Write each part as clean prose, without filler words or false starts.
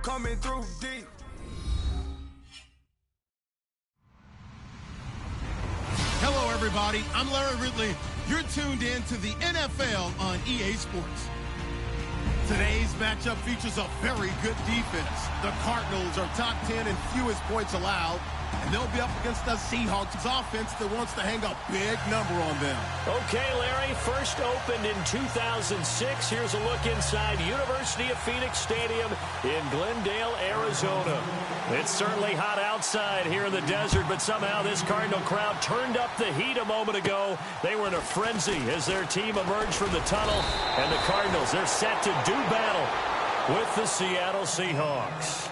coming through deep. Hello, everybody. I'm Larry Ridley. You're tuned in to the NFL on EA Sports. Today's matchup features a very good defense. The Cardinals are top 10 in fewest points allowed, and they'll be up against the Seahawks offense that wants to hang a big number on them. Okay, Larry, first opened in 2006. Here's a look inside University of Phoenix Stadium in Glendale, Arizona. It's certainly hot outside here in the desert, but somehow this Cardinal crowd turned up the heat a moment ago. They were in a frenzy as their team emerged from the tunnel, and the Cardinals, they're set to do battle with the Seattle Seahawks.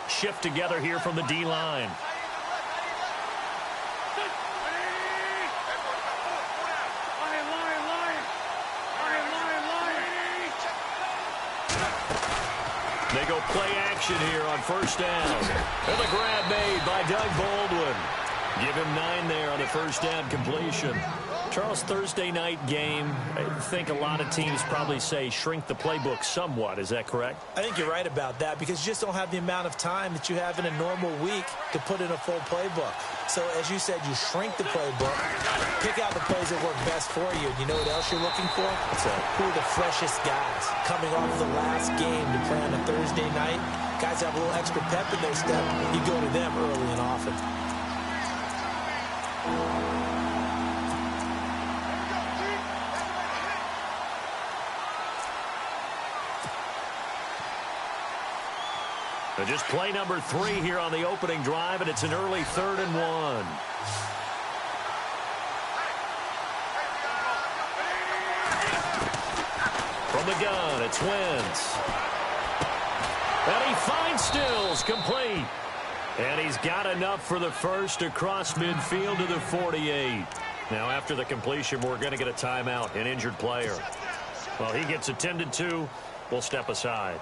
Shift together here from the D-line. They go play action here on first down. And the grab made by Doug Baldwin. Give him 9 there on the first down completion. Charles, Thursday night game, I think a lot of teams probably say shrink the playbook somewhat. Is that correct? I think you're right about that because you just don't have the amount of time that you have in a normal week to put in a full playbook. So, as you said, you shrink the playbook, pick out the plays that work best for you. And you know what else you're looking for? Who are the freshest guys coming off the last game to play on a Thursday night? Guys have a little extra pep in their step. You go to them early and often. Just play number 3 here on the opening drive, and it's an early 3rd and 1. From the gun, it's Wentz. And he finds Stills, complete. And he's got enough for the first across midfield to the 48. Now, after the completion, we're going to get a timeout, an injured player. Well, he gets attended to. We'll step aside.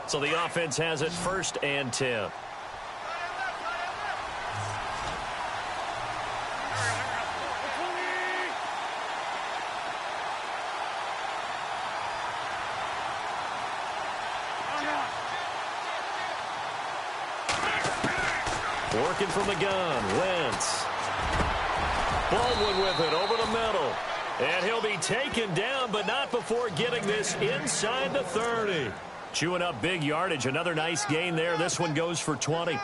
So the offense has it 1st and 10. Working from the gun, Wentz. Baldwin with it over the middle. And he'll be taken down, but not before getting this inside the 30. Chewing up big yardage. Another nice gain there. This one goes for 20.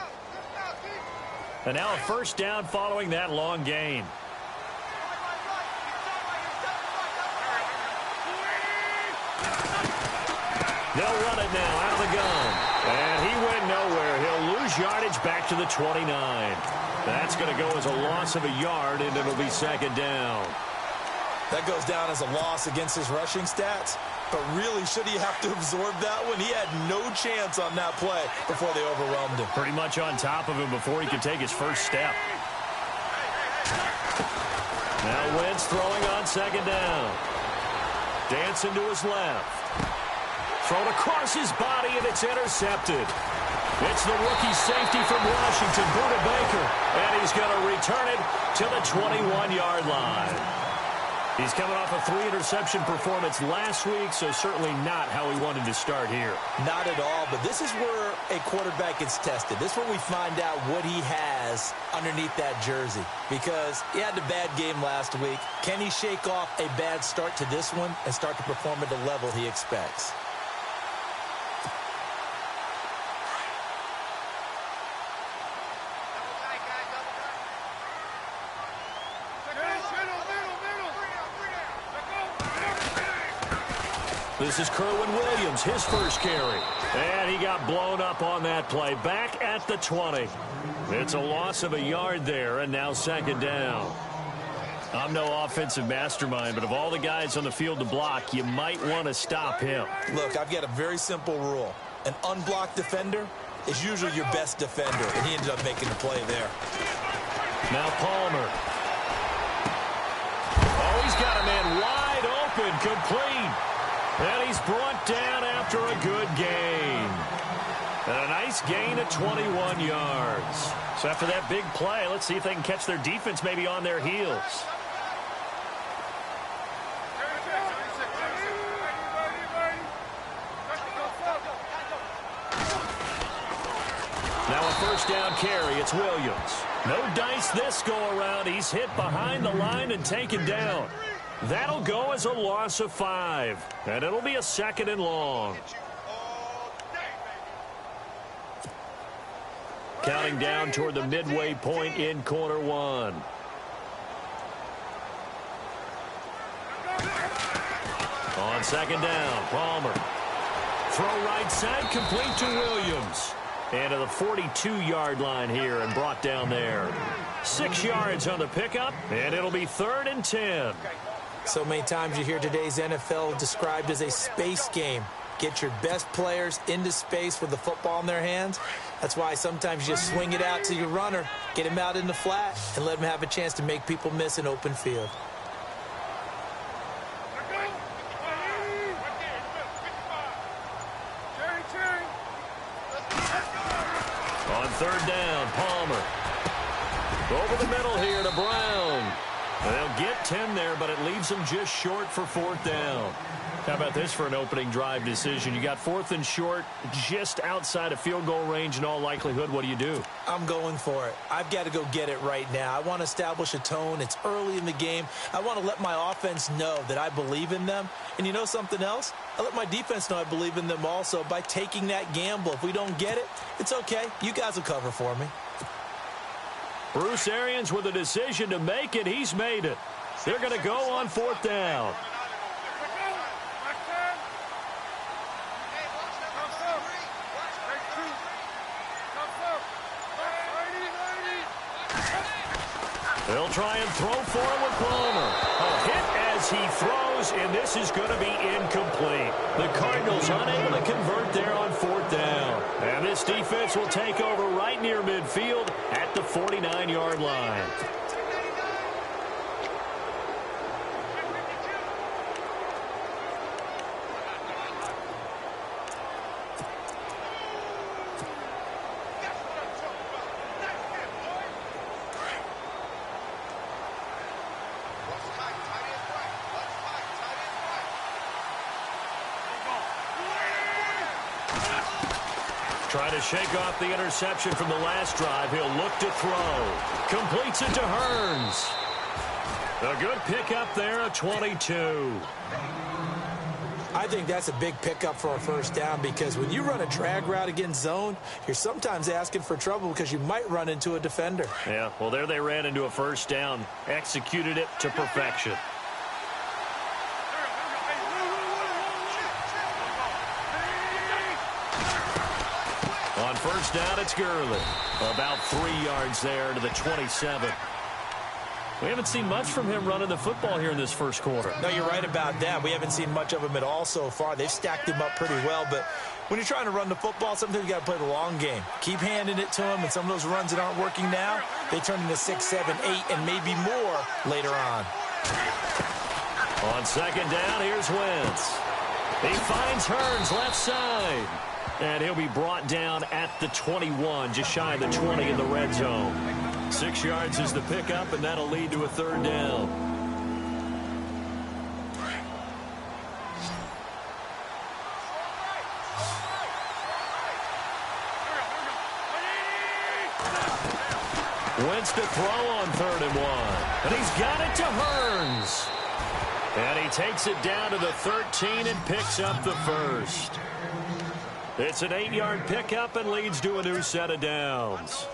And now a first down following that long gain. They'll run it now out of the gun. And he went nowhere. He'll lose yardage back to the 29. That's going to go as a loss of a yard, and it'll be 2nd down. That goes down as a loss against his rushing stats. But really, should he have to absorb that one? He had no chance on that play before they overwhelmed him. Pretty much on top of him before he could take his first step. Now Wentz throwing on 2nd down. Dancing to his left. Thrown across his body, and it's intercepted. It's the rookie safety from Washington, Buda Baker. And he's going to return it to the 21-yard line. He's coming off a 3-interception performance last week, so certainly not how he wanted to start here. Not at all, but this is where a quarterback gets tested. This is where we find out what he has underneath that jersey. Because he had a bad game last week. Can he shake off a bad start to this one and start to perform at the level he expects? This is Kerwin Williams, his first carry. And he got blown up on that play. Back at the 20. It's a loss of a yard there, and now 2nd down. I'm no offensive mastermind, but of all the guys on the field to block, you might want to stop him. Look, I've got a very simple rule. An unblocked defender is usually your best defender, and he ended up making the play there. Now Palmer. Oh, He's got a man wide open, complete. And he's brought down after a good gain. And a nice gain of 21 yards. So after that big play, let's see if they can catch their defense maybe on their heels. Now a first down carry. It's Williams. No dice this go-around. He's hit behind the line and taken down. That'll go as a loss of 5. And it'll be a 2nd and long. Counting down toward the midway point in quarter 1. On 2nd down, Palmer. Throw right side, complete to Williams. And to the 42-yard line here and brought down there. 6 yards on the pickup, and it'll be 3rd and 10. So many times you hear today's NFL described as a space game. Get your best players into space with the football in their hands. That's why sometimes you just swing it out to your runner, get him out in the flat, and let him have a chance to make people miss an open field. On 3rd down, Palmer. Over the middle here to Brown. They'll get 10 there, but it leaves them just short for 4th down. How about this for an opening drive decision? You got 4th and short, just outside of field goal range in all likelihood. What do you do? I'm going for it. I've got to go get it right now. I want to establish a tone. It's early in the game. I want to let my offense know that I believe in them. And you know something else? I let my defense know I believe in them also by taking that gamble. If we don't get it, it's okay. You guys will cover for me. Bruce Arians with a decision to make it. He's made it. They're going to go on 4th down. They'll try and throw for him with Palmer. A hit as he throws, and this is going to be incomplete. The Cardinals unable to convert there on 4th down. And this defense will take over right near midfield at the 49-yard line. Try to shake off the interception from the last drive. He'll look to throw. Completes it to Hearns. A good pickup there at 22. I think that's a big pickup for a first down because when you run a drag route against zone, you're sometimes asking for trouble because you might run into a defender. Yeah, well, there they ran into a first down. Executed it to perfection. On first down, it's Gurley. About 3 yards there to the 27. We haven't seen much from him running the football here in this first quarter. No, you're right about that. We haven't seen much of him at all so far. They've stacked him up pretty well, but when you're trying to run the football, sometimes you got to play the long game. Keep handing it to him, and some of those runs that aren't working now, they turn into 6, 7, 8, and maybe more later on. On second down, here's Wentz. He finds Hearns left side. And he'll be brought down at the 21, just shy of the 20 in the red zone. 6 yards is the pickup, and that'll lead to a third down. Wentz to throw on 3rd and 1. And he's got it to Hearns. And he takes it down to the 13 and picks up the first. It's an 8-yard pickup and leads to a new set of downs.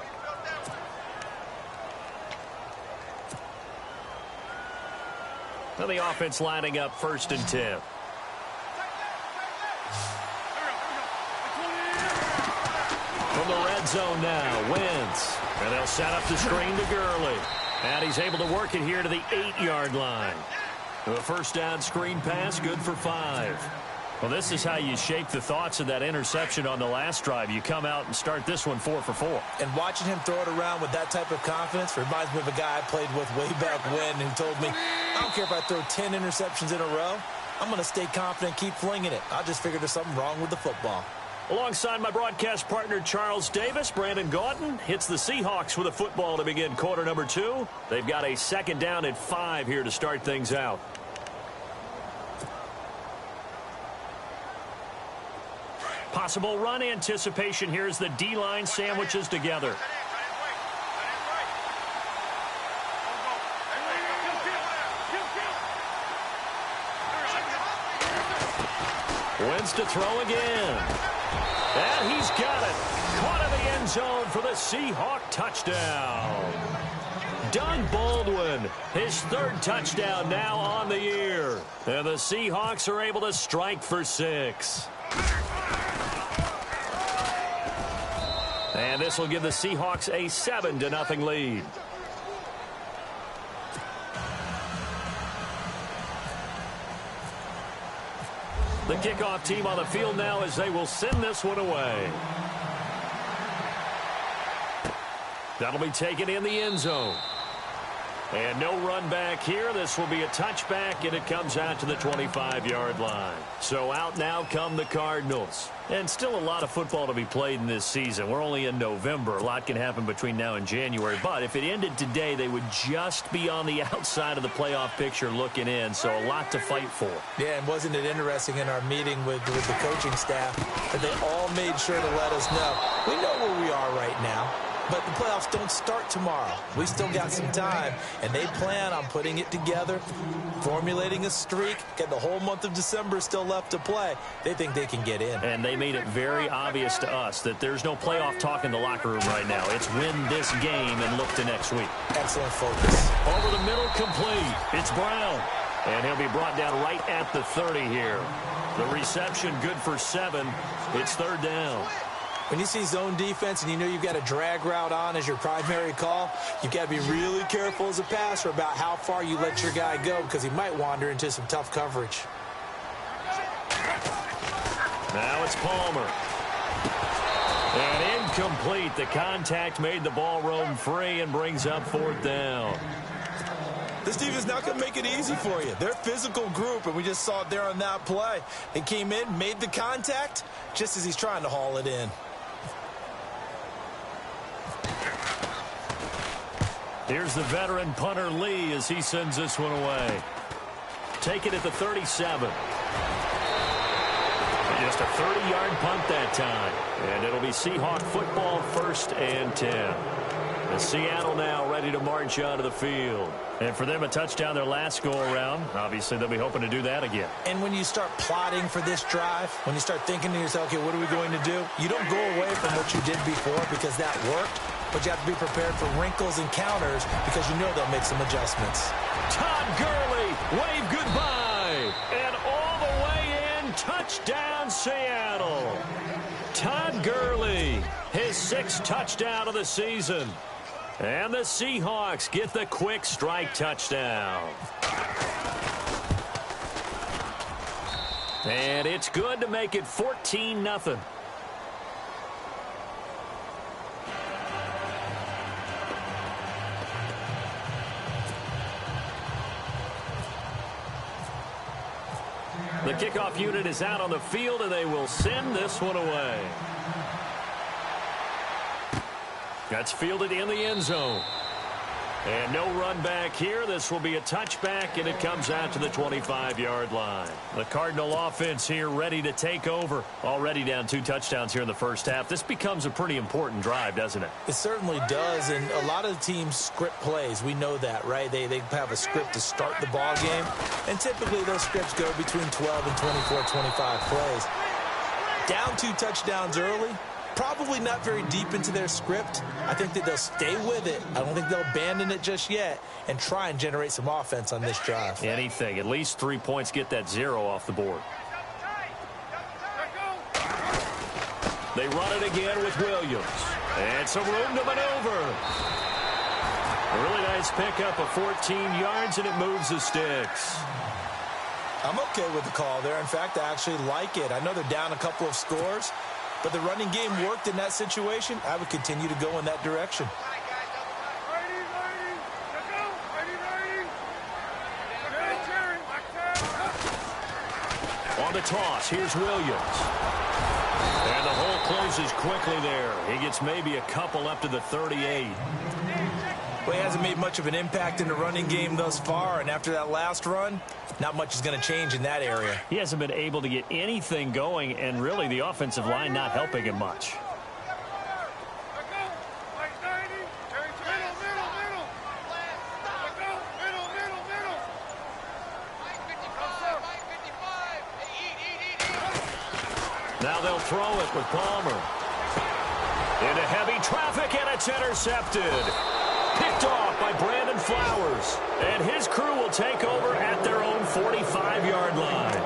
Now the offense lining up 1st and 10. From the red zone now, Wentz. And they'll set up the screen to Gurley. And he's able to work it here to the 8-yard line. The first down screen pass, good for 5. Well, this is how you shape the thoughts of that interception on the last drive. You come out and start this one 4 for 4. And watching him throw it around with that type of confidence reminds me of a guy I played with way back when who told me, I don't care if I throw 10 interceptions in a row. I'm going to stay confident, keep flinging it. I just figured there's something wrong with the football. Alongside my broadcast partner, Charles Davis, Brandon Gaudin hits the Seahawks with a football to begin quarter number 2. They've got a second down at 5 here to start things out. Possible run anticipation here as the D-line sandwiches together. Wins to throw again. And he's got it. Caught in the end zone for the Seahawk touchdown. Doug Baldwin, his 3rd touchdown now on the year. And the Seahawks are able to strike for 6. And this will give the Seahawks a 7-0 lead. The kickoff team on the field now as they will send this one away. That'll be taken in the end zone. And no run back here. This will be a touchback, and it comes out to the 25-yard line. So out now come the Cardinals. And still a lot of football to be played in this season. We're only in November. A lot can happen between now and January. But if it ended today, they would just be on the outside of the playoff picture looking in. So a lot to fight for. Yeah, and wasn't it interesting in our meeting with the coaching staff that they all made sure to let us know, we know where we are right now. But the playoffs don't start tomorrow. We still got some time, and they plan on putting it together, formulating a streak, get the whole month of December still left to play. They think they can get in. And they made it very obvious to us that there's no playoff talk in the locker room right now. It's win this game and look to next week. Excellent focus. Over the middle, complete. It's Brown. And he'll be brought down right at the 30 here. The reception good for 7. It's 3rd down. When you see zone defense and you know you've got a drag route on as your primary call, you've got to be really careful as a passer about how far you let your guy go because he might wander into some tough coverage. Now it's Palmer. And incomplete. The contact made the ball roam free and brings up 4th down. This team is not going to make it easy for you. They're a physical group, and we just saw it there on that play. They came in, made the contact, just as he's trying to haul it in. Here's the veteran punter Lee as he sends this one away. Take it at the 37. Just a 30-yard punt that time. And it'll be Seahawk football 1st and 10. And Seattle now ready to march onto the field. And for them, a touchdown their last go-around. Obviously, they'll be hoping to do that again. And when you start plotting for this drive, when you start thinking to yourself, okay, what are we going to do? You don't go away from what you did before because that worked. But you have to be prepared for wrinkles and counters because you know they'll make some adjustments. Todd Gurley, wave goodbye. And all the way in, touchdown Seattle. Todd Gurley, his 6th touchdown of the season. And the Seahawks get the quick strike touchdown. And it's good to make it 14-0. The kickoff unit is out on the field, and they will send this one away. That's fielded in the end zone. And no run back here. This will be a touchback, and it comes out to the 25-yard line. The Cardinal offense here ready to take over. Already down 2 touchdowns here in the first half. This becomes a pretty important drive, doesn't it? It certainly does, and a lot of the teams script plays. We know that, right? They have a script to start the ball game, and typically those scripts go between 12 and 24, 25 plays. Down 2 touchdowns early. Probably not very deep into their script. I think that they'll stay with it. I don't think they'll abandon it just yet and try and generate some offense on this drive. Anything. At least 3 points, get that 0 off the board. They run it again with Williams. And some room to maneuver. A really nice pickup of 14 yards, and it moves the sticks. I'm okay with the call there. In fact, I actually like it. I know they're down a couple of scores, but the running game worked in that situation. I would continue to go in that direction. On the toss, here's Williams. And the hole closes quickly there. He gets maybe a couple up to the 38. Well, he hasn't made much of an impact in the running game thus far, and after that last run, not much is going to change in that area. He hasn't been able to get anything going, and really the offensive line not helping him much. Now they'll throw it with Palmer. Into heavy traffic, and it's intercepted. Picked off by Brandon Flowers. And his crew will take over at their own 45-yard line.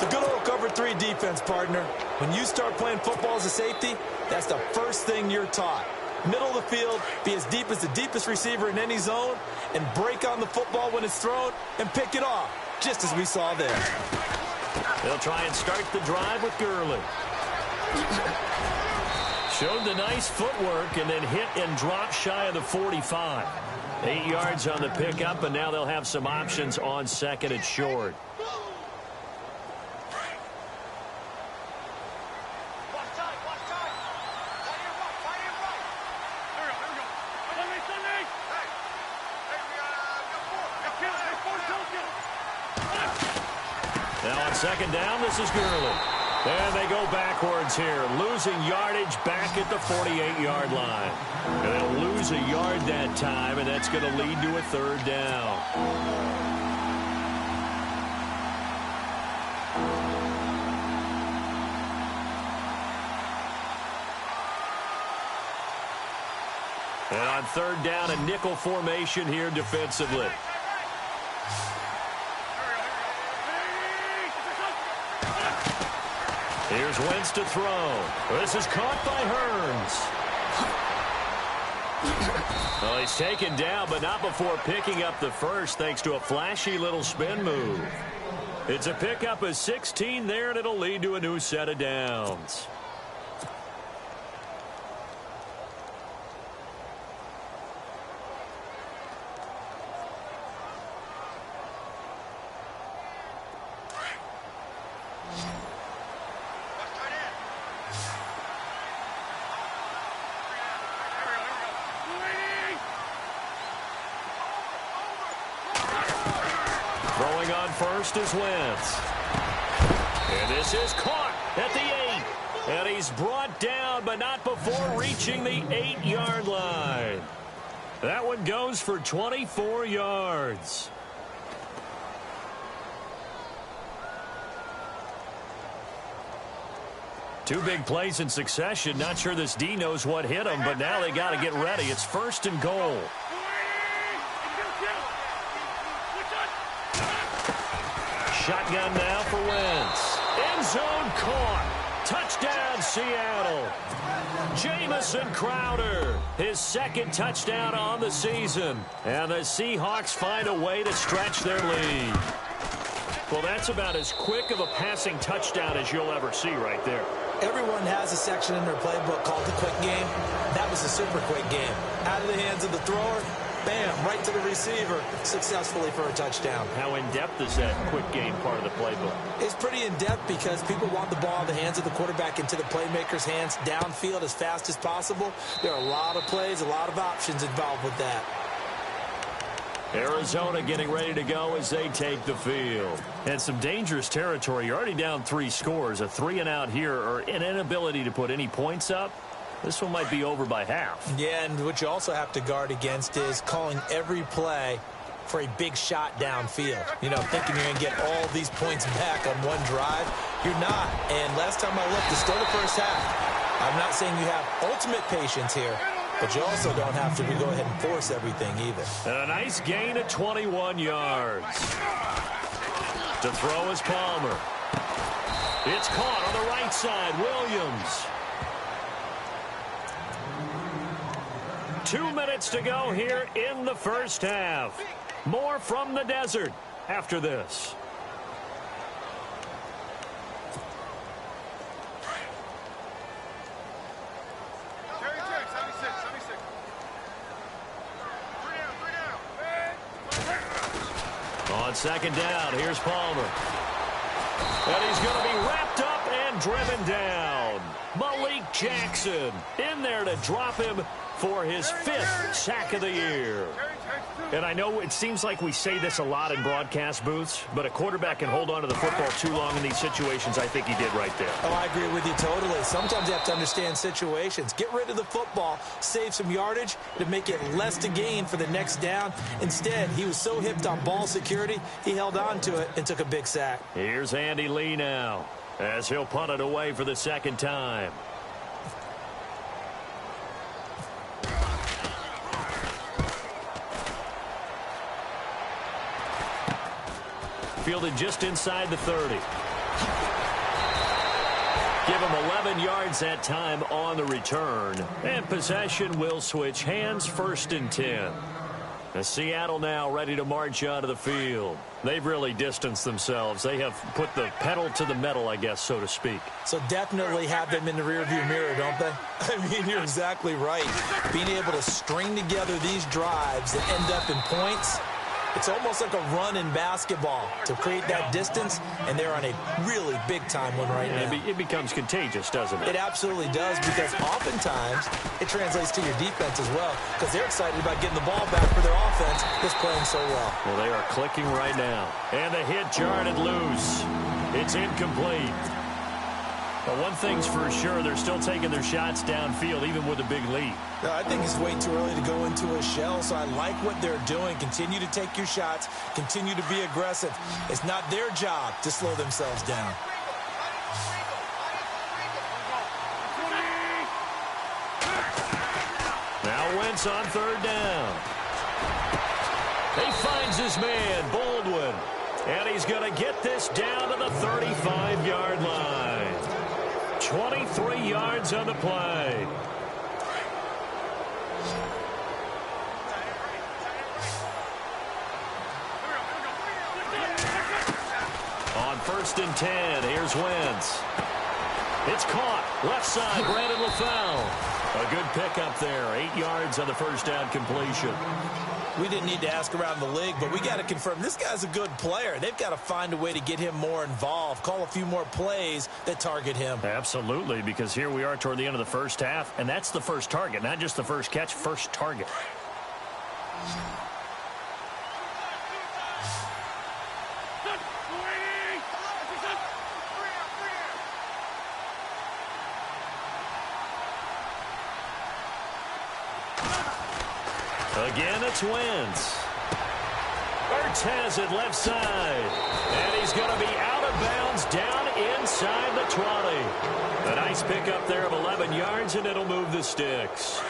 The good old cover 3 defense, partner. When you start playing football as a safety, that's the first thing you're taught. Middle of the field, be as deep as the deepest receiver in any zone, and break on the football when it's thrown and pick it off, just as we saw there. They'll try and start the drive with Gurley. Showed the nice footwork and then hit and dropped shy of the 45. 8 yards on the pickup, and now they'll have some options on second and short. Now on second down, this is Gurley. And they go backwards here, losing yardage back at the 48-yard line. And they'll lose a yard that time, and that's going to lead to a third down. And on third down, a nickel formation here defensively. Here's Wentz to throw. This is caught by Hearns. Well, he's taken down, but not before picking up the first, thanks to a flashy little spin move. It's a pickup of 16 there, and it'll lead to a new set of downs. Throwing on first is Wentz. And this is caught at the 8. And he's brought down, but not before reaching the 8-yard line. That one goes for 24 yards. Two big plays in succession. Not sure this D knows what hit him, but now they got to get ready. It's first and goal. Shotgun now for Wentz. End zone caught. Touchdown, Seattle. Jamison Crowder, his second touchdown on the season. And the Seahawks find a way to stretch their lead. Well, that's about as quick of a passing touchdown as you'll ever see right there. Everyone has a section in their playbook called the quick game. That was a super quick game. Out of the hands of the thrower, bam, right to the receiver, successfully for a touchdown. How in-depth is that quick game part of the playbook? It's pretty in-depth because people want the ball in the hands of the quarterback into the playmaker's hands downfield as fast as possible. There are a lot of plays, a lot of options involved with that. Arizona getting ready to go as they take the field. And some dangerous territory. You're already down 3 scores. A 3-and-out here, or an inability to put any points up. This one might be over by half. Yeah, and what you also have to guard against is calling every play for a big shot downfield. You know, thinking you're going to get all these points back on one drive. You're not. And last time I looked, it's still the first half. I'm not saying you have ultimate patience here, but you also don't have to go ahead and force everything either. And a nice gain of 21 yards. To throw is Palmer. It's caught on the right side. Williams. 2 minutes to go here in the first half. More from the desert after this. On second down, here's Palmer. And he's going to be wrapped up and driven down. Malik Jackson in there to drop him for his 5th sack of the year. And I know it seems like we say this a lot in broadcast booths, but a quarterback can hold on to the football too long in these situations. I think he did right there. Oh, I agree with you totally. Sometimes you have to understand situations. Get rid of the football, save some yardage to make it less to gain for the next down. Instead, he was so hipped on ball security, he held on to it and took a big sack. Here's Andy Lee now as he'll punt it away for the second time. Fielded just inside the 30. Give him 11 yards that time on the return. And possession will switch hands, 1st and 10. As Seattle now ready to march out of the field. They've really distanced themselves. They have put the pedal to the metal, I guess, so to speak. So definitely have them in the rearview mirror, don't they? I mean, you're exactly right. Being able to string together these drives that end up in points, it's almost like a run in basketball to create that distance, and they're on a really big-time one right now. It becomes contagious, doesn't it? It absolutely does, because oftentimes it translates to your defense as well, because they're excited about getting the ball back for their offense that's playing so well. Well, they are clicking right now. And the hit jarred it loose. It's incomplete. But one thing's for sure, they're still taking their shots downfield, even with a big lead. No, I think it's way too early to go into a shell, so I like what they're doing. Continue to take your shots. Continue to be aggressive. It's not their job to slow themselves down. Now Wentz on 3rd down. He finds his man, Baldwin. And he's going to get this down to the 35-yard line. 23 yards on the play. On 1st and 10, here's Wentz. It's caught. Left side, Brandon LaFell. A good pickup there. 8 yards on the 1st down completion. We didn't need to ask around the league, but we got to confirm this guy's a good player. They've got to find a way to get him more involved, call a few more plays that target him. Absolutely, because here we are toward the end of the 1st half, and that's the first target, not just the first catch, first target. Again, it's Wentz. Ertz has it left side. And he's going to be out of bounds down inside the 20. A nice pickup there of 11 yards, and it'll move the sticks.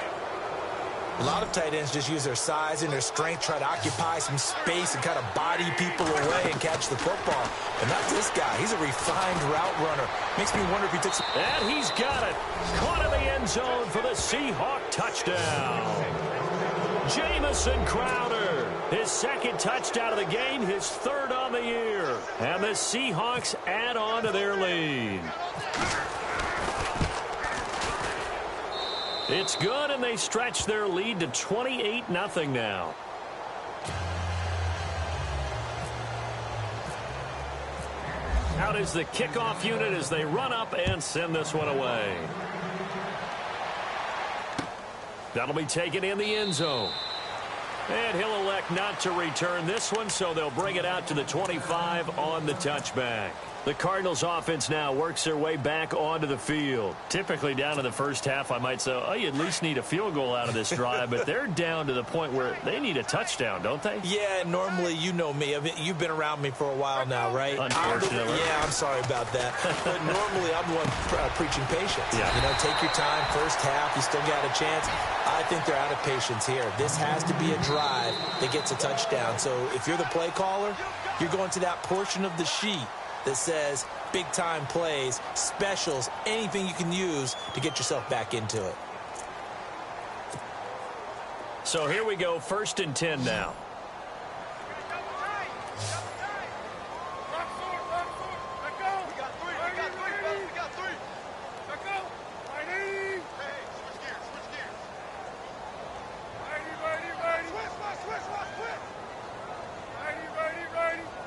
A lot of tight ends just use their size and their strength, try to occupy some space and kind of body people away and catch the football. But not this guy. He's a refined route runner. Makes me wonder if he took some... And he's got it. Caught in the end zone for the Seahawk touchdown. Jamison Crowder, his 2nd touchdown of the game, his 3rd on the year. And the Seahawks add on to their lead. It's good, and they stretch their lead to 28-0 now. Out is the kickoff unit as they run up and send this one away. That'll be taken in the end zone. And he'll elect not to return this one, so they'll bring it out to the 25 on the touchback. The Cardinals offense now works their way back onto the field. Typically down in the 1st half, I might say, oh, you at least need a field goal out of this drive, but they're down to the point where they need a touchdown, don't they? Yeah, normally, you know me. You've been around me for a while now, right? Unfortunately. I'm sorry about that. But normally, I'm the one preaching patience. Yeah. You know, take your time. 1st half, you still got a chance. I think they're out of patience here. This has to be a drive that gets a touchdown. So if you're the play caller, you're going to that portion of the sheet that says big-time plays, specials, anything you can use to get yourself back into it. So here we go, 1st and 10 now. Ready.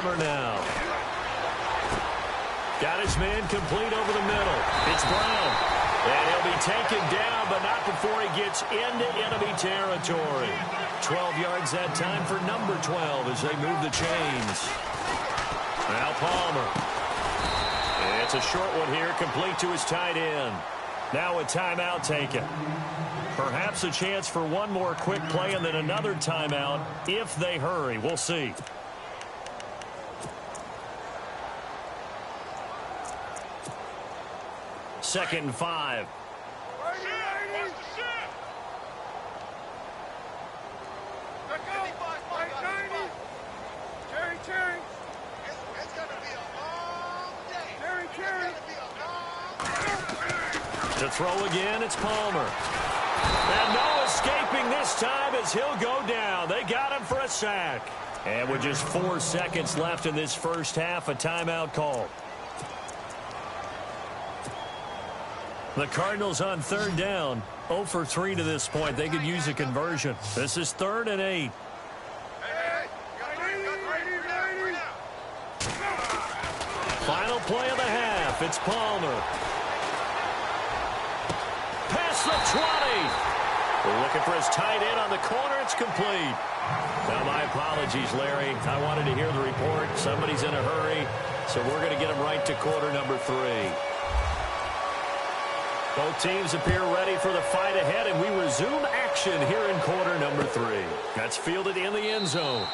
Palmer now. Got his man complete over the middle. It's Brown. And he'll be taken down, but not before he gets into enemy territory. 12 yards that time for number 12 as they move the chains. Now Palmer. It's a short one here, complete to his tight end. Now a timeout taken. Perhaps a chance for one more quick play and then another timeout if they hurry. We'll see. Second and 5. To throw again, it's Palmer. And no escaping this time as he'll go down. They got him for a sack. And with just 4 seconds left in this first half, a timeout call. The Cardinals on third down. 0 for 3 to this point. They could use a conversion. This is 3rd and 8. Final play of the half. It's Palmer. Past the 20. We're looking for his tight end on the corner. It's complete. Now, my apologies, Larry. I wanted to hear the report. Somebody's in a hurry, so we're going to get him right to quarter number 3. Both teams appear ready for the fight ahead, and we resume action here in quarter number 3. That's fielded in the end zone.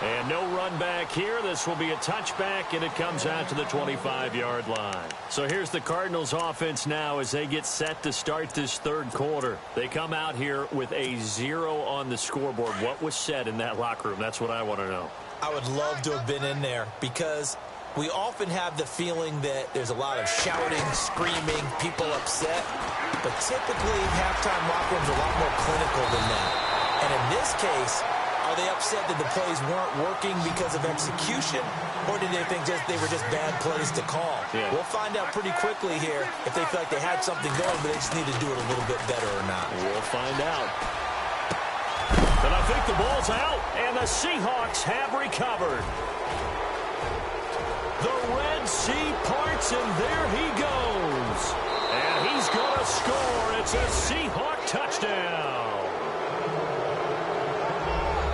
And no run back here. This will be a touchback, and it comes out to the 25-yard line. So here's the Cardinals offense now as they get set to start this third quarter. They come out here with a 0 on the scoreboard. What was said in that locker room? That's what I want to know. I would love to have been in there because we often have the feeling that there's a lot of shouting, screaming, people upset. But typically, halftime locker rooms are a lot more clinical than that. And in this case, are they upset that the plays weren't working because of execution, or did they think they were just bad plays to call? Yeah. We'll find out pretty quickly here if they feel like they had something going, but they just need to do it a little bit better or not. We'll find out. But I think the ball's out, and the Seahawks have recovered. The Red Sea parts, and there he goes. And he's going to score. It's a Seahawk touchdown.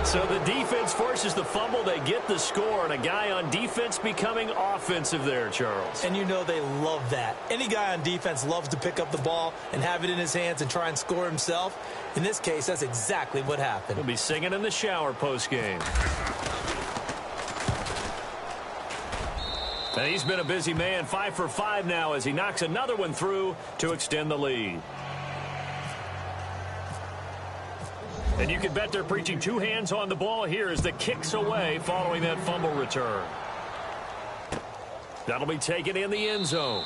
So the defense forces the fumble. They get the score, and a guy on defense becoming offensive there, Charles. And you know they love that. Any guy on defense loves to pick up the ball and have it in his hands and try and score himself. In this case, that's exactly what happened. He'll be singing in the shower post-game. And he's been a busy man, 5 for 5 now as he knocks another one through to extend the lead. And you can bet they're preaching 2 hands on the ball here as the kick's away following that fumble return. That'll be taken in the end zone.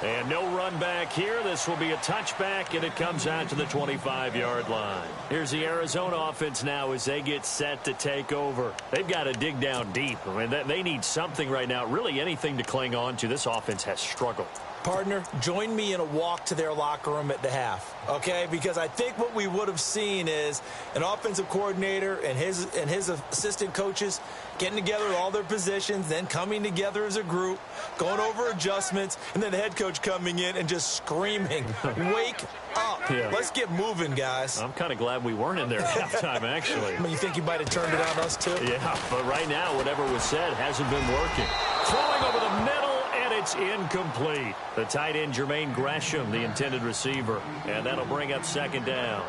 And no run back here. This will be a touchback, and it comes out to the 25-yard line. Here's the Arizona offense now as they get set to take over. They've got to dig down deep. I mean, they need something right now, really anything to cling on to. This offense has struggled. Partner, join me in a walk to their locker room at the half, okay? Because I think what we would have seen is an offensive coordinator and his assistant coaches getting together with all their positions, then coming together as a group, going over adjustments, and then the head coach coming in and just screaming, wake up. Yeah. Let's get moving, guys. I'm kind of glad we weren't in there at halftime, actually. I mean, you think you might have turned it on us, too? Yeah, but right now, whatever was said hasn't been working. Throwing over the middle. It's incomplete. The tight end, Jermaine Gresham, the intended receiver. And that'll bring up second down.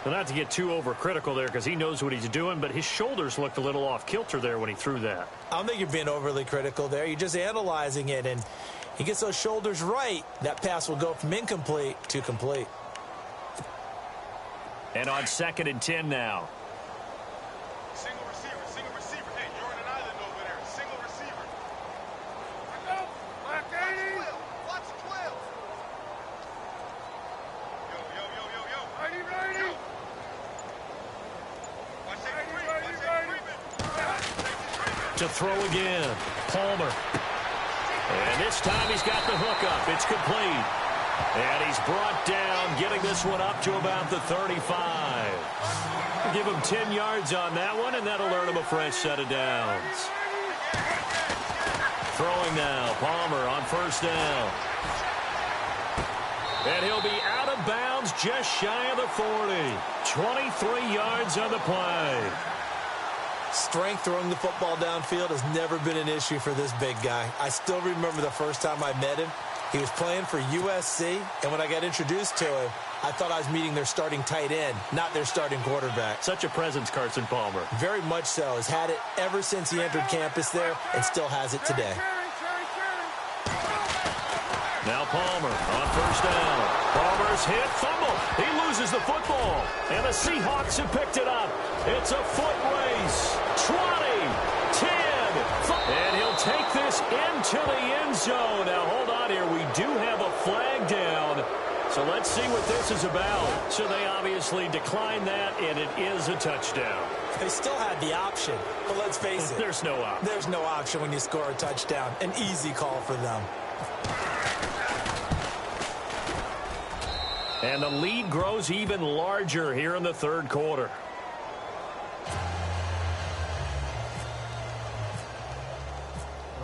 Well, not to get too overcritical there because he knows what he's doing, but his shoulders looked a little off kilter there when he threw that. I don't think you're being overly critical there. You're just analyzing it, and he gets those shoulders right. That pass will go from incomplete to complete. And on 2nd and 10 now. To throw again, Palmer. And this time he's got the hook up. It's complete. And he's brought down, getting this one up to about the 35. Give him 10 yards on that one, and that'll earn him a fresh set of downs. Throwing now, Palmer on first down. And he'll be out of bounds just shy of the 40. 23 yards on the play. Strength throwing the football downfield has never been an issue for this big guy. I still remember the first time I met him. He was playing for USC, and when I got introduced to him, I thought I was meeting their starting tight end, not their starting quarterback. Such a presence, Carson Palmer. Very much so. Has had it ever since he entered campus there and still has it today. Now Palmer on first down. Palmer's hit, fumble. He loses the football. And the Seahawks have picked it up. It's a foot race. 20, 10. And he'll take this into the end zone. Now hold on here. We do have a flag down. So let's see what this is about. So they obviously declined that, and it is a touchdown. They still had the option, but let's face it. There's no option. There's no option when you score a touchdown. An easy call for them. And the lead grows even larger here in the third quarter.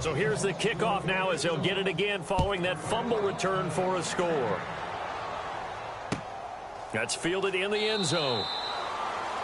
So here's the kickoff now as he'll get it again following that fumble return for a score. That's fielded in the end zone.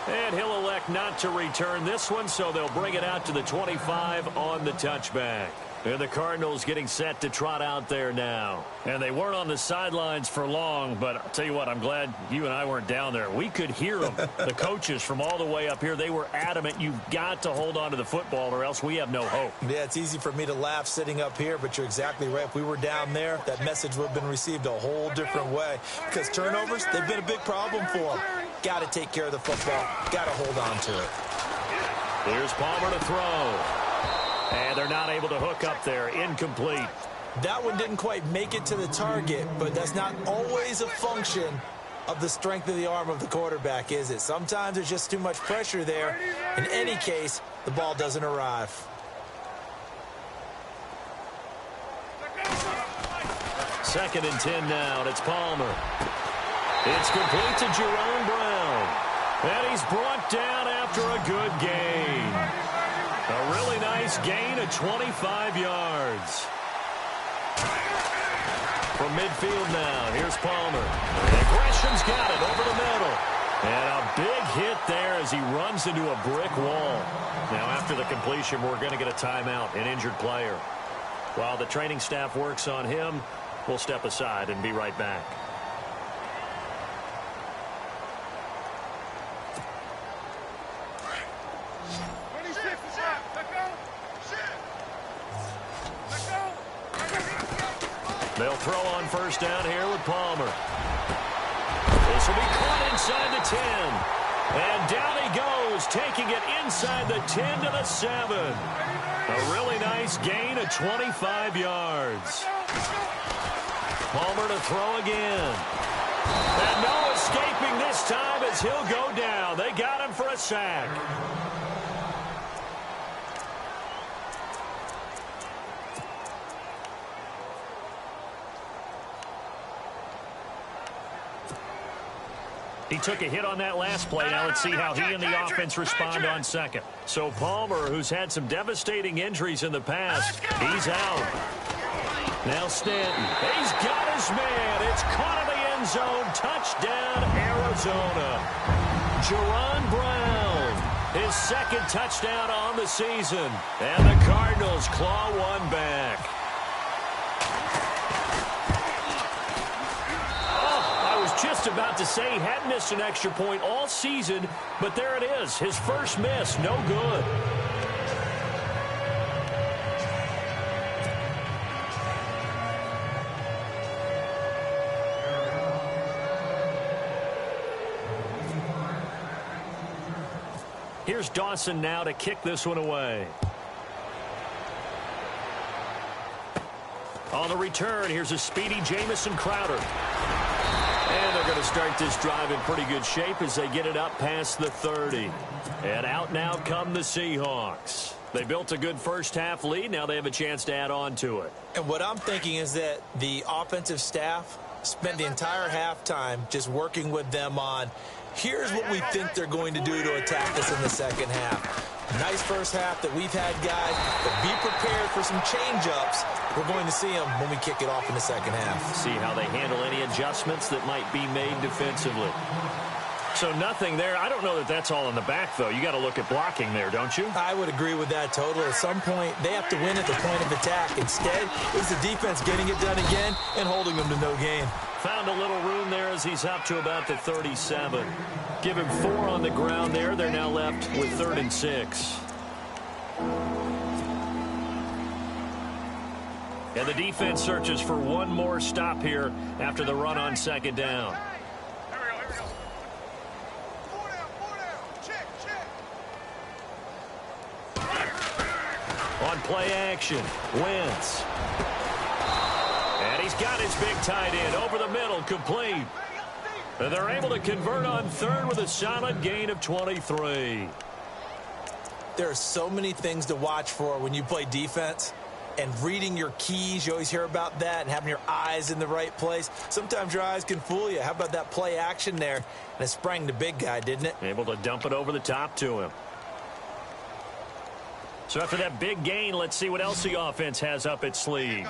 And he'll elect not to return this one, so they'll bring it out to the 25 on the touchback. And the Cardinals getting set to trot out there now. And they weren't on the sidelines for long, but I'll tell you what, I'm glad you and I weren't down there. We could hear them. The coaches from all the way up here, they were adamant. You've got to hold on to the football or else we have no hope. Yeah, it's easy for me to laugh sitting up here, but you're exactly right. If we were down there, that message would have been received a whole different way. Because turnovers, they've been a big problem for them. Got to take care of the football. Got to hold on to it. Here's Palmer to throw. And they're not able to hook up there. Incomplete. That one didn't quite make it to the target, but that's not always a function of the strength of the arm of the quarterback, is it? Sometimes there's just too much pressure there. In any case, the ball doesn't arrive. Second and 10 now, and it's Palmer. It's complete to Jerome Brown. And he's brought down after a good gain. A really nice gain of 25 yards. From midfield now, here's Palmer. And Gresham's got it over the middle. And a big hit there as he runs into a brick wall. Now, after the completion, we're going to get a timeout, an injured player. While the training staff works on him, we'll step aside and be right back. They'll throw on first down here with Palmer. This will be caught inside the 10. And down he goes, taking it inside the 10 to the 7. A really nice gain of 25 yards. Palmer to throw again. And no escaping this time as he'll go down. They got him for a sack. He took a hit on that last play. Now let's see how he and the offense respond on second. So Palmer, who's had some devastating injuries in the past, he's out. Now Stanton. He's got his man. It's caught in the end zone. Touchdown, Arizona. Jerome Brown, his second touchdown on the season. And the Cardinals claw one back. Just about to say he hadn't missed an extra point all season, but there it is. His first miss, no good. Here's Dawson now to kick this one away. On the return, here's a speedy Jamison Crowder. And they're going to start this drive in pretty good shape as they get it up past the 30. And out now come the Seahawks. They built a good first-half lead. Now they have a chance to add on to it. And what I'm thinking is that the offensive staff spent the entire halftime just working with them on, here's what we think they're going to do to attack us in the second half. Nice first half that we've had, guys, but be prepared for some change-ups. We're going to see them when we kick it off in the second half. See how they handle any adjustments that might be made defensively. So nothing there. I don't know that that's all in the back, though. You got to look at blocking there, don't you? I would agree with that totally. At some point, they have to win at the point of attack. Instead, it was the defense getting it done again and holding them to no gain. Found a little room there as he's up to about the 37. Give him 4 on the ground there. They're now left with 3rd and 6. And the defense searches for one more stop here after the run on 2nd down. On play action, Wentz. And he's got his big tight end over the middle, complete. And they're able to convert on 3rd with a solid gain of 23. There are so many things to watch for when you play defense. And reading your keys, you always hear about that, and having your eyes in the right place. Sometimes your eyes can fool you. How about that play action there? And it sprang the big guy, didn't it? Able to dump it over the top to him. So after that big gain, let's see what else the offense has up its sleeve.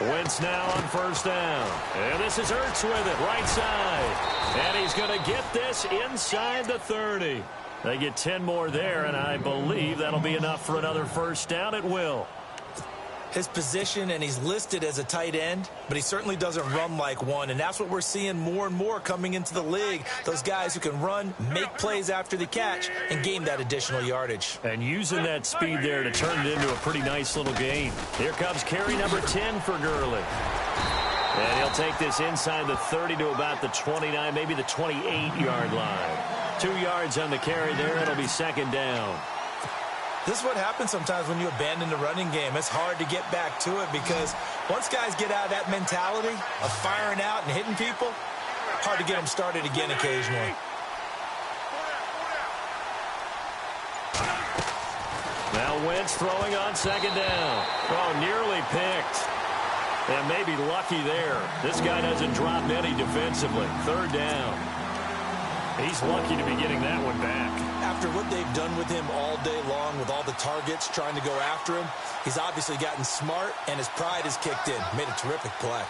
Wentz now on 1st down. And this is Ertz with it, right side. And he's going to get this inside the 30. They get 10 more there, and I believe that'll be enough for another 1st down at will. His position, and he's listed as a tight end, but he certainly doesn't run like one, and that's what we're seeing more and more coming into the league. Those guys who can run, make plays after the catch, and gain that additional yardage. And using that speed there to turn it into a pretty nice little gain. Here comes carry number 10 for Gurley. And he'll take this inside the 30 to about the 29, maybe the 28-yard line. 2 yards on the carry there. It'll be 2nd down. This is what happens sometimes when you abandon the running game. It's hard to get back to it because once guys get out of that mentality of firing out and hitting people, hard to get them started again occasionally. Now Wentz throwing on 2nd down. Oh, nearly picked. And maybe lucky there. This guy doesn't drop any defensively. 3rd down. He's lucky to be getting that one back. After what they've done with him all day long with all the targets trying to go after him, he's obviously gotten smart and his pride has kicked in. Made a terrific play.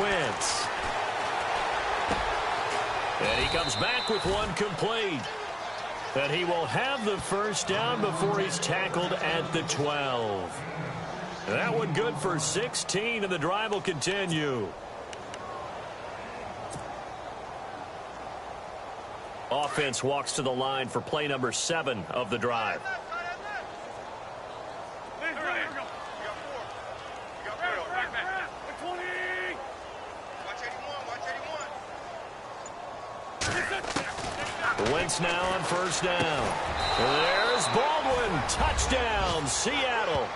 Wentz. And he comes back with one complete. And he will have the 1st down before he's tackled at the 12. That one good for 16, and the drive will continue. Offense walks to the line for play number 7 of the drive. Wentz now on 1st down. There's Baldwin. Touchdown, Seattle.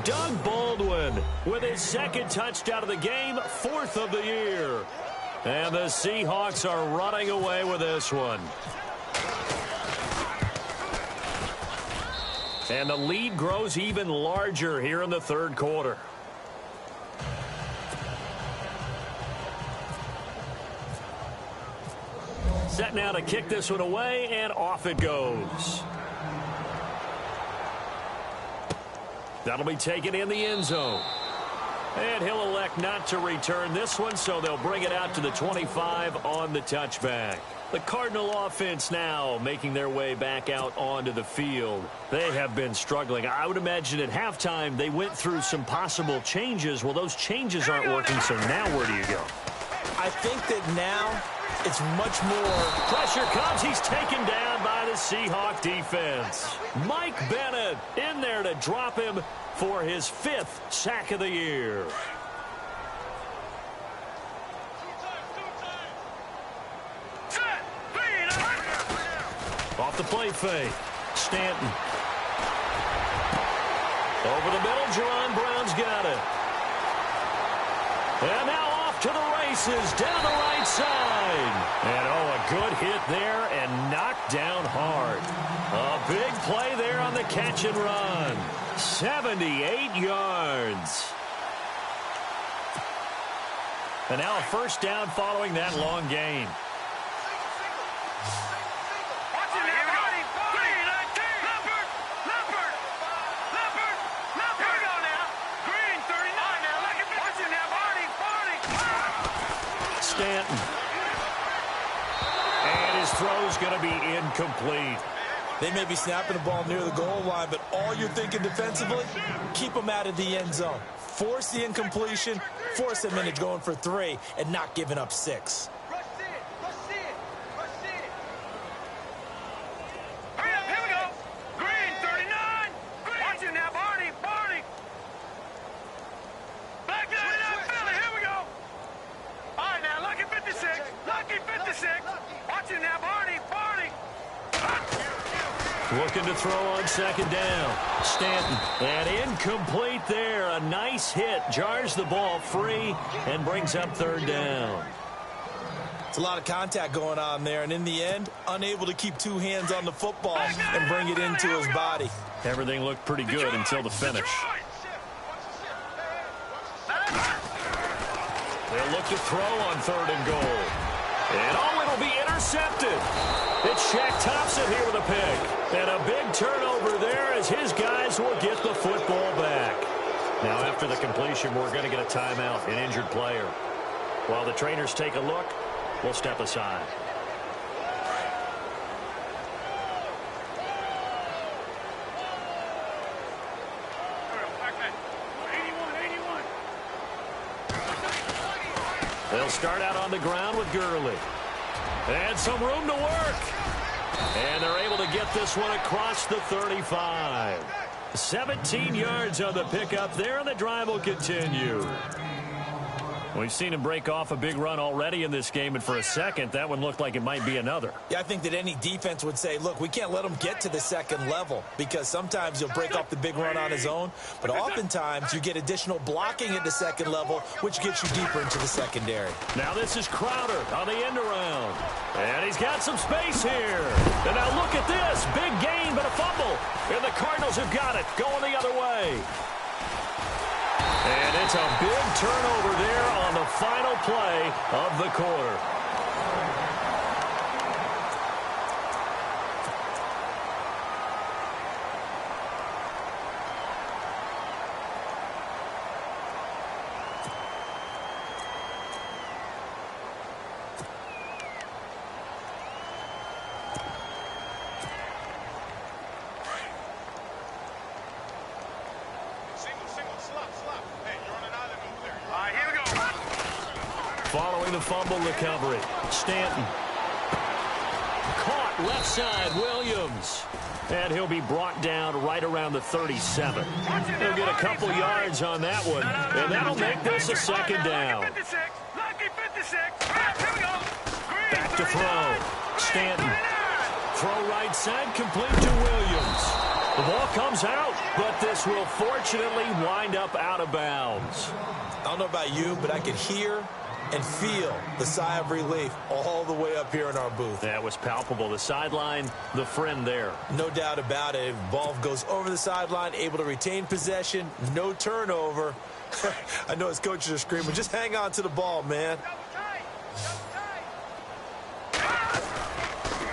Doug Baldwin with his 2nd touchdown of the game, 4th of the year. And the Seahawks are running away with this one. And the lead grows even larger here in the 3rd quarter. Set now to kick this one away, and off it goes. That'll be taken in the end zone. And he'll elect not to return this one, so they'll bring it out to the 25 on the touchback. The Cardinal offense now making their way back out onto the field. They have been struggling. I would imagine at halftime they went through some possible changes. Well, those changes aren't working, so now where do you go? I think that now it's much more. Pressure comes. He's taken down by the Seahawk defense. Mike Bennett in there to drop him for his 5th sack of the year. Off the play fake. Stanton. Over the middle, Jerron Brown's got it. And now off to the races, down the right side. And oh, a good hit there and knocked down hard. A big play there on the catch and run. 78 yards. And now a first down following that long gain. Stanton. And his throw's going to be incomplete. They may be snapping the ball near the goal line, but all you're thinking defensively, keep them out of the end zone. Force the incompletion, force them into going for 3, and not giving up 6. Looking to throw on second down. Stanton. And incomplete there. A nice hit. Jars the ball free and brings up third down. It's a lot of contact going on there, and in the end, unable to keep 2 hands on the football and bring it into his body. Everything looked pretty good until the finish. They'll look to throw on third and goal. And it'll be intercepted. It's Shaq Thompson here with a pick. And a big turnover there as his guys will get the football back. Now after the completion, we're going to get a timeout, an injured player. While the trainers take a look, we'll step aside. They'll start out on the ground with Gurley. And some room to work. And they're able to get this one across the 35. 17 yards on the pickup there, and the drive will continue. We've seen him break off a big run already in this game, and for a second, that one looked like it might be another. Yeah, I think that any defense would say, look, we can't let him get to the second level, because sometimes he'll break off the big run on his own, but oftentimes you get additional blocking at the second level, which gets you deeper into the secondary. Now this is Crowder on the end around, and he's got some space here. And now look at this, big gain, but a fumble, and the Cardinals have got it, going the other way. And it's a big turnover there on the final play of the quarter. Following the fumble recovery, Stanton. Caught left side, Williams. And he'll be brought down right around the 37. He'll get a couple yards on that one, and that'll make this a second down. Back to throw. Stanton. Throw right side, complete to Williams. The ball comes out, but this will fortunately wind up out of bounds. I don't know about you, but I could hear and feel the sigh of relief all the way up here in our booth. That was palpable. The sideline, the friend there. No doubt about it. Ball goes over the sideline, able to retain possession, no turnover. I know his coaches are screaming, just hang on to the ball, man.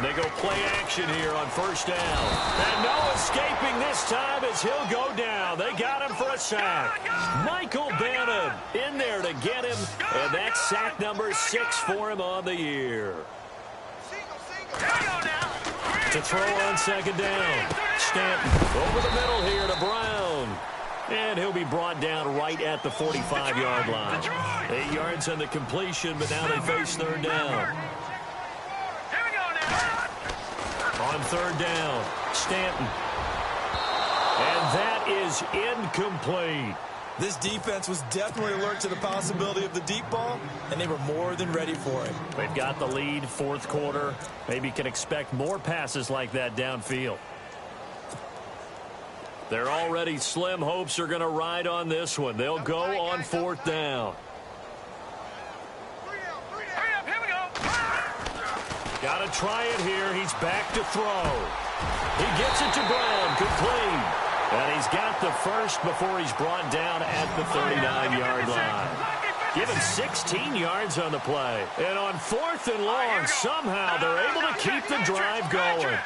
They go play action here on first down. And no escaping this time as he'll go down. They got him for a sack. Michael Bannon in there to get him. And that's sack number 6 for him on the year. To throw on second down. Stanton over the middle here to Brown. And he'll be brought down right at the 45-yard line. 8 yards on the completion, but now they face third down. On third down, Stanton. And that is incomplete. This defense was definitely alert to the possibility of the deep ball, and they were more than ready for it. They've got the lead, fourth quarter. Maybe can expect more passes like that downfield. Their already slim hopes are going to ride on this one. They'll go on fourth down. Got to try it here. He's back to throw. He gets it to Brown. Complete. And he's got the first before he's brought down at the 39-yard line. Given 16 yards on the play. And on 4th and long, somehow they're able to keep the drive going.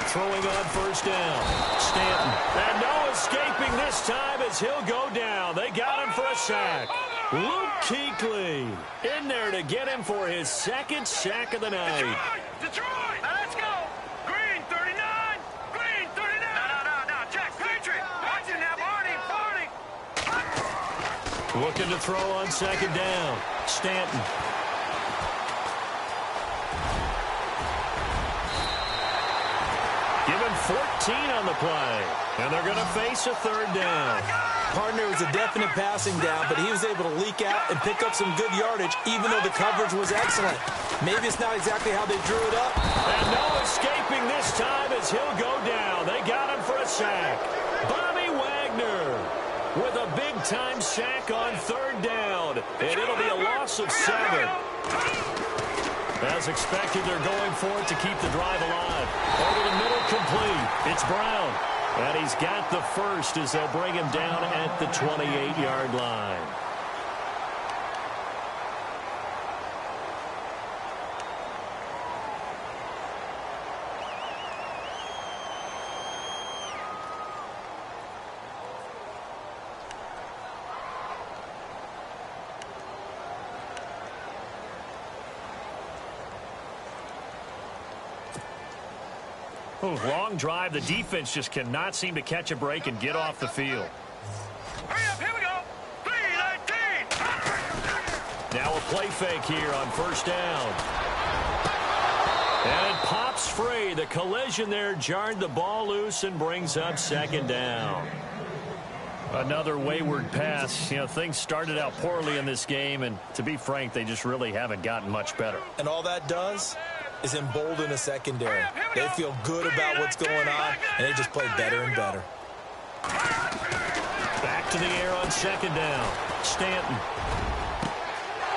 Throwing on 1st down. Stanton. And no escaping this time as he'll go down. They got him for a sack. Luke Kuechly in there to get him for his 2nd sack of the night. Detroit! Let's go! Green 39! Green 39! No, Jack Patriot! Watch it now, Barney! Looking to throw on 2nd down. Stanton. Given 14 on the play. And they're going to face a 3rd down. Partner was a definite passing down, but he was able to leak out and pick up some good yardage, even though the coverage was excellent. Maybe it's not exactly how they drew it up. And no escaping this time as he'll go down. They got him for a sack. Bobby Wagner with a big-time sack on 3rd down. And it'll be a loss of 7. As expected, they're going for it to keep the drive alive. Over the middle, complete. It's Brown. And he's got the first as they'll bring him down at the 28-yard line. Long drive. The defense just cannot seem to catch a break and get off the field. Hurry up, here we go! 3-19! Now a play fake here on 1st down. And it pops free. The collision there jarred the ball loose and brings up 2nd down. Another wayward pass. You know, things started out poorly in this game, and to be frank, they just really haven't gotten much better. And all that does is embolden a secondary. They feel good about what's going on, and they just play better and better. Back to the air on 2nd down. Stanton.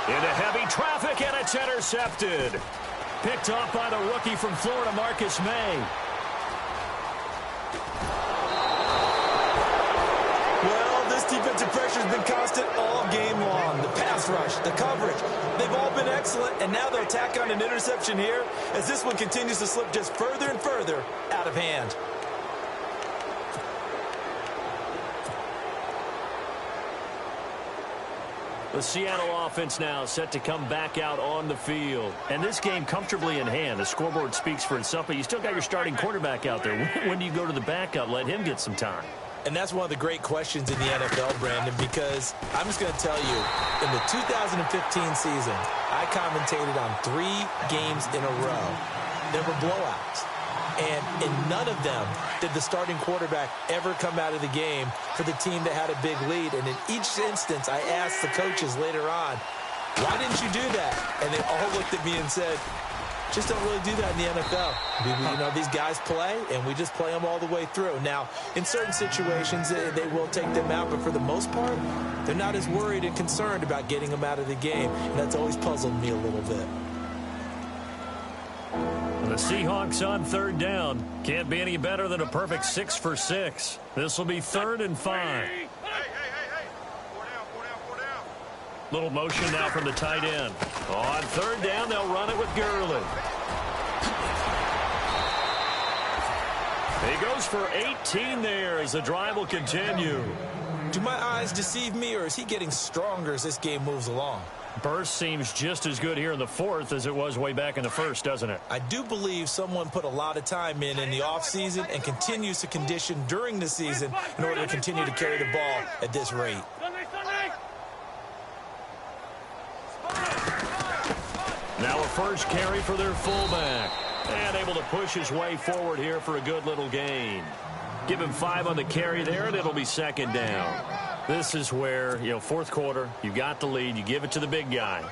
Into heavy traffic, and it's intercepted. Picked off by the rookie from Florida, Marcus May. Well, this defensive pressure has been constant all game long. The pass rush, the coverage, they've all been excellent, and now they'll tack on an interception here as this one continues to slip just further and further out of hand. The Seattle offense now set to come back out on the field. And this game comfortably in hand. The scoreboard speaks for itself, but you still got your starting quarterback out there. When do you go to the backup? Let him get some time. And that's one of the great questions in the NFL, Brandon, because I'm just going to tell you, in the 2015 season, I commentated on 3 games in a row. There were blowouts. And in none of them did the starting quarterback ever come out of the game for the team that had a big lead. And in each instance, I asked the coaches later on, why didn't you do that? And they all looked at me and said, just don't really do that in the NFL. You know, these guys play, and we just play them all the way through. Now, in certain situations, they will take them out, but for the most part, they're not as worried and concerned about getting them out of the game, and that's always puzzled me a little bit. The Seahawks on 3rd down. Can't be any better than a perfect 6 for 6. This will be 3rd and 5. Hey. 4 down. Little motion now from the tight end. On 3rd down, they'll run it with Gurley. He goes for 18 there as the drive will continue. Do my eyes deceive me, or is he getting stronger as this game moves along? Burst seems just as good here in the 4th as it was way back in the 1st, doesn't it? I do believe someone put a lot of time in the offseason and continues to condition during the season in order to continue to carry the ball at this rate. Now a first carry for their fullback. And able to push his way forward here for a good little gain. Give him 5 on the carry there, and it'll be 2nd down. This is where, you know, 4th quarter, you got the lead, you give it to the big guy.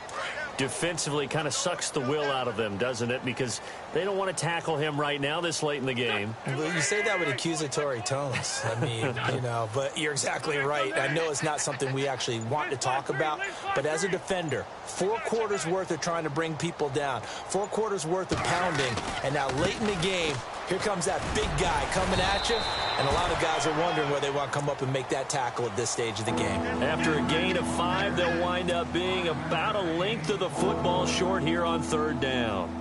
Defensively kind of sucks the will out of them, doesn't it? Because they don't want to tackle him right now this late in the game. Well, you say that with accusatory tones. I mean, you know, but you're exactly right. I know it's not something we actually want to talk about, but as a defender, 4 quarters worth of trying to bring people down, 4 quarters worth of pounding, and now late in the game, Here comes that big guy coming at you, and a lot of guys are wondering where they want to come up and make that tackle at this stage of the game. After a gain of 5, they'll wind up being about a length of the football short here on 3rd down.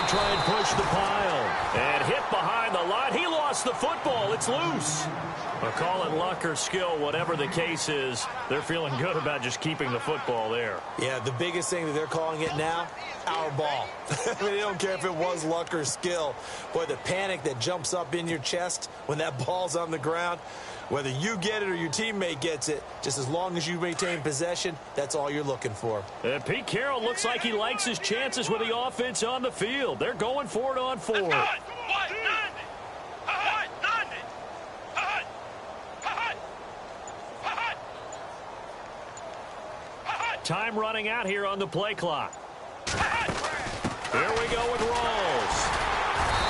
Try and push the pile. And hit behind the line. He lost the football. It's loose. Well, call it luck or skill, whatever the case is, they're feeling good about just keeping the football there. Yeah, the biggest thing that they're calling it now, our ball. I mean, they don't care if it was luck or skill. Boy, the panic that jumps up in your chest when that ball's on the ground, whether you get it or your teammate gets it, just as long as you maintain possession, that's all you're looking for. Pete Carroll looks like he likes his chances with the offense on the field. They're going for it on 4. Time running out here on the play clock. Here we go with Rawls.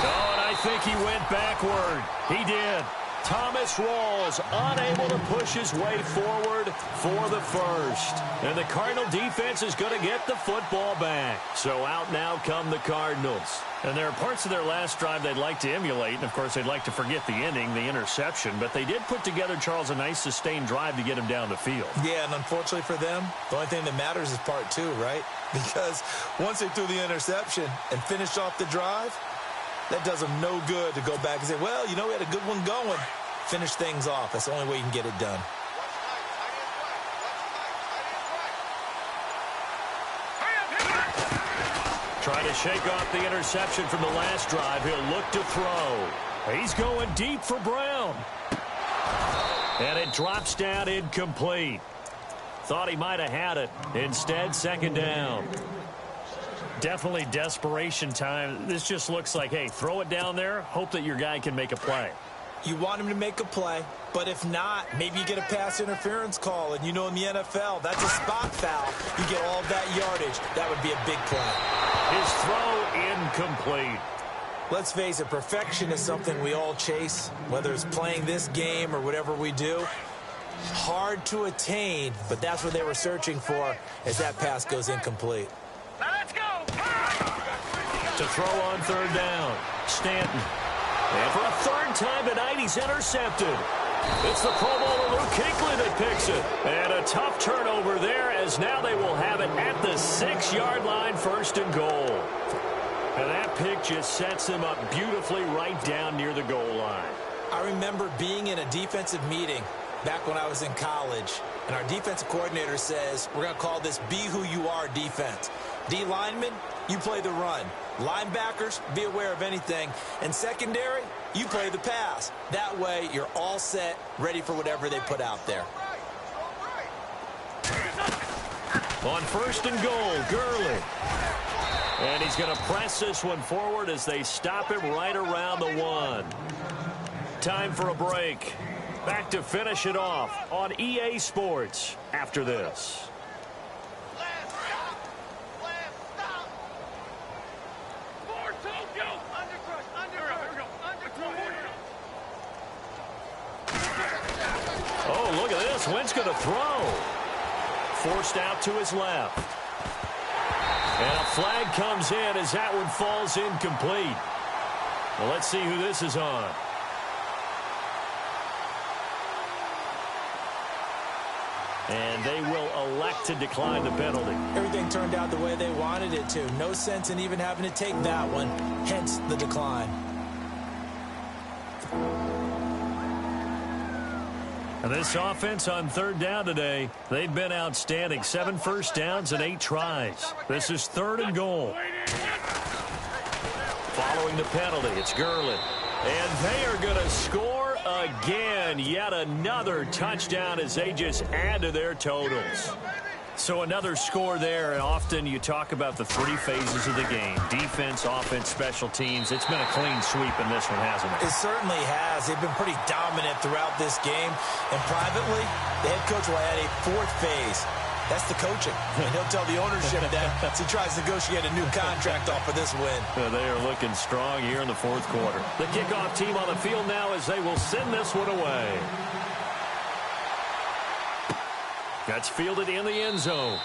Oh, and I think he went backward. He did. Thomas Rawls unable to push his way forward for the first. And the Cardinal defense is going to get the football back. So out now come the Cardinals. And there are parts of their last drive they'd like to emulate. And, of course, they'd like to forget the ending, the interception. But they did put together, Charles, a nice sustained drive to get him down the field. Yeah, and unfortunately for them, the only thing that matters is part 2, right? Because once they threw the interception and finished off the drive, that does them no good to go back and say, well, you know, we had a good one going. Finish things off. That's the only way you can get it done. Trying to shake off the interception from the last drive. He'll look to throw. He's going deep for Brown. And it drops down incomplete. Thought he might have had it. Instead, 2nd down. Definitely desperation time. This just looks like, hey, throw it down there. Hope that your guy can make a play. You want him to make a play, but if not, maybe you get a pass interference call. And you know in the NFL, that's a spot foul. You get all that yardage. That would be a big play. His throw incomplete. Let's face it, perfection is something we all chase, whether it's playing this game or whatever we do. Hard to attain, but that's what they were searching for as that pass goes incomplete. Let's go! To throw on 3rd down, Stanton. And for a 3rd time tonight, he's intercepted. It's the Pro Bowler Luke Kuechly that picks it. And a tough turnover there, as now they will have it at the 6-yard line, 1st and goal. And that pick just sets him up beautifully right down near the goal line. I remember being in a defensive meeting back when I was in college, and our defensive coordinator says, we're going to call this Be Who You Are defense. D linemen, you play the run. Linebackers, be aware of anything. And secondary, you play the pass. That way, you're all set, ready for whatever they put out there. On 1st and goal, Gurley. And he's going to press this one forward as they stop him right around the 1. Time for a break. Back to finish it off on EA Sports after this. Oh, look at this. Wentz going to throw. Forced out to his left. And a flag comes in as that one falls incomplete. Well, let's see who this is on. And they will elect to decline the penalty. Everything turned out the way they wanted it to. No sense in even having to take that one. Hence the decline. And this offense on 3rd down today, they've been outstanding. 7 first downs and 8 tries. This is 3rd and goal. Following the penalty, it's Gurley. And they are going to score again. Yet another touchdown as they just add to their totals. So another score there, and often you talk about the 3 phases of the game. Defense, offense, special teams. It's been a clean sweep in this one, hasn't it? It certainly has. They've been pretty dominant throughout this game. And privately, the head coach will add a 4th phase. That's the coaching. And he'll tell the ownership that as he tries to negotiate a new contract off of this win. They are looking strong here in the fourth quarter. The kickoff team on the field now as they will send this one away. That's fielded in the end zone.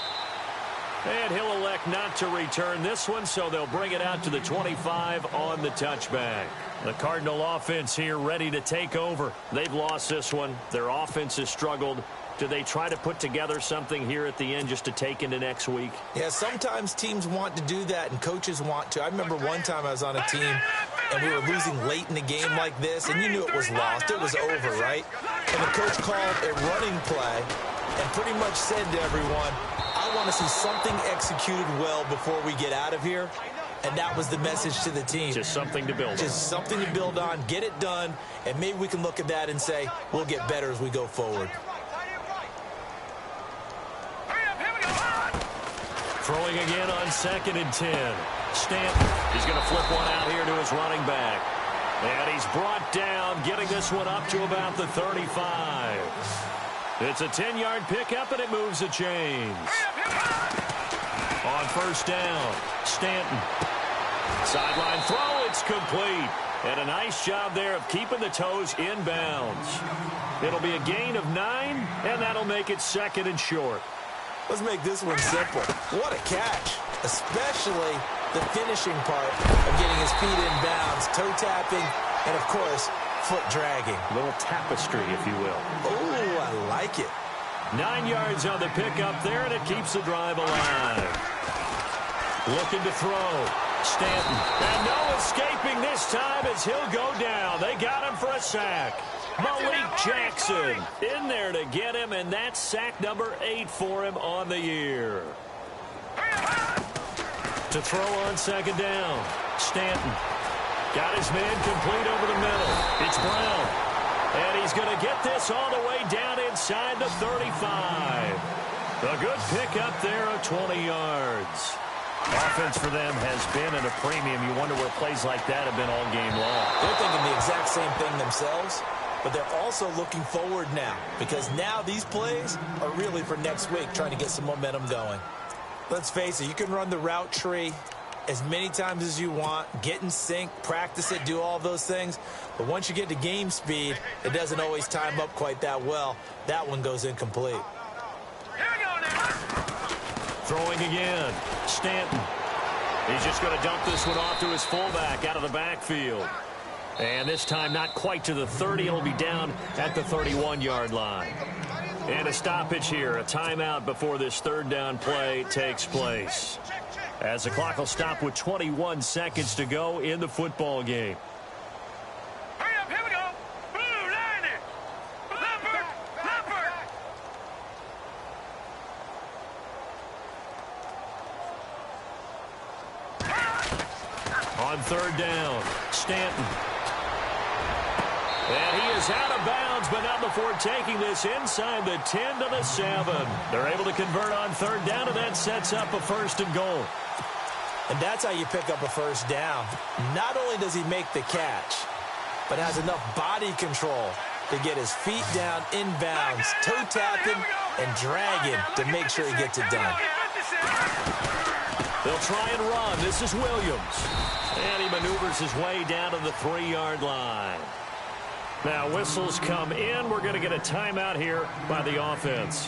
And he'll elect not to return this one, so they'll bring it out to the 25 on the touchback. The Cardinal offense here ready to take over. They've lost this one. Their offense has struggled. Do they try to put together something here at the end just to take into next week? Yeah, sometimes teams want to do that and coaches want to. I remember one time I was on a team and we were losing late in the game like this, and you knew it was lost. It was over, right? And the coach called a running play and pretty much said to everyone, I want to see something executed well before we get out of here. And that was the message to the team. Just something to build on. Just something to build on, get it done, and maybe we can look at that and say, we'll get better as we go forward. Throwing again on 2nd and 10. Stanton, he's going to flip one out here to his running back. And he's brought down, getting this one up to about the 35. It's a 10-yard pickup, and it moves the chains. On 1st down, Stanton. Sideline throw, it's complete. And a nice job there of keeping the toes in bounds. It'll be a gain of 9, and that'll make it 2nd and short. Let's make this one simple. What a catch, especially the finishing part of getting his feet in bounds, toe tapping, and, of course, foot dragging. A little tapestry, if you will. Oh, I like it. 9 yards on the pickup there, and it keeps the drive alive. Looking to throw. Stanton. And no escaping this time as he'll go down. They got him for a sack. Malik Jackson in there to get him, and that's sack number 8 for him on the year. To throw on 2nd down. Stanton. Got his man complete over the middle. It's Brown. And he's going to get this all the way down inside the 35. A good pickup there of 20 yards. Offense for them has been at a premium. You wonder where plays like that have been all game long. They're thinking the exact same thing themselves, but they're also looking forward now because now these plays are really for next week, trying to get some momentum going. Let's face it, you can run the route tree as many times as you want, get in sync, practice it, do all those things. But once you get to game speed, it doesn't always time up quite that well. That one goes incomplete. Here we go now. Throwing again. Stanton. He's just going to dump this one off to his fullback out of the backfield. And this time not quite to the 30. It'll be down at the 31-yard line. And a stoppage here, a timeout before this 3rd down play takes place. As the clock will stop with 21 seconds to go in the football game. Hurry up, here we go. Blue, line it. Leopard, leopard. On 3rd down, Stanton. And he is out of bounds, but not before taking this inside the 10 to the 7. They're able to convert on 3rd down, and that sets up a 1st and goal. And that's how you pick up a 1st down. Not only does he make the catch, but has enough body control to get his feet down in bounds, toe tapping and dragging to make sure he gets it done. They'll try and run. This is Williams. And he maneuvers his way down to the 3-yard line. Now whistles come in. We're going to get a timeout here by the offense,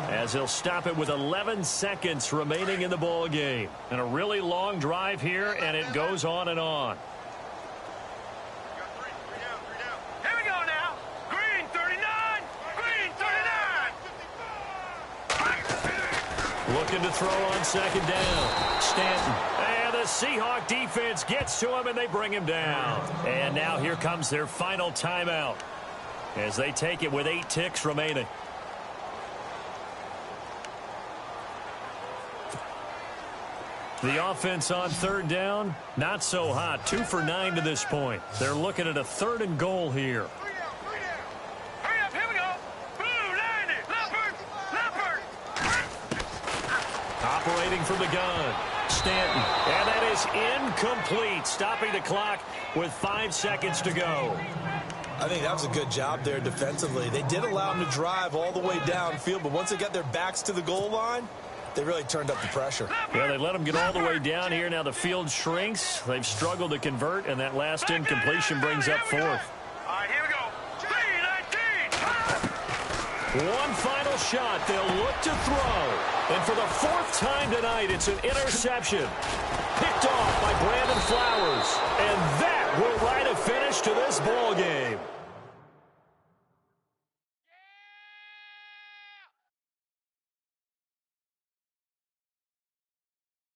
as they'll stop it with 11 seconds remaining in the ball game. And a really long drive here, and it goes on and on. Here we go now. Green 39. Green 39. Looking to throw on 2nd down. Stanton. And the Seahawk defense gets to him, and they bring him down. And now here comes their final timeout as they take it with 8 ticks remaining. The offense on 3rd down, not so hot. 2 for 9 to this point. They're looking at a 3rd and goal here. Hurry up, here we go. Blue, line it. Leopard, leopard. Operating from the gun, Stanton. And that is incomplete, stopping the clock with 5 seconds to go. I think that was a good job there defensively. They did allow them to drive all the way downfield, but once they got their backs to the goal line, they really turned up the pressure. Yeah, they let them get all the way down here. Now the field shrinks. They've struggled to convert, and that last incompletion brings up fourth. All right, here we go. 3-19. One final shot. They'll look to throw. And for the fourth time tonight, it's an interception. Picked off by Brandon.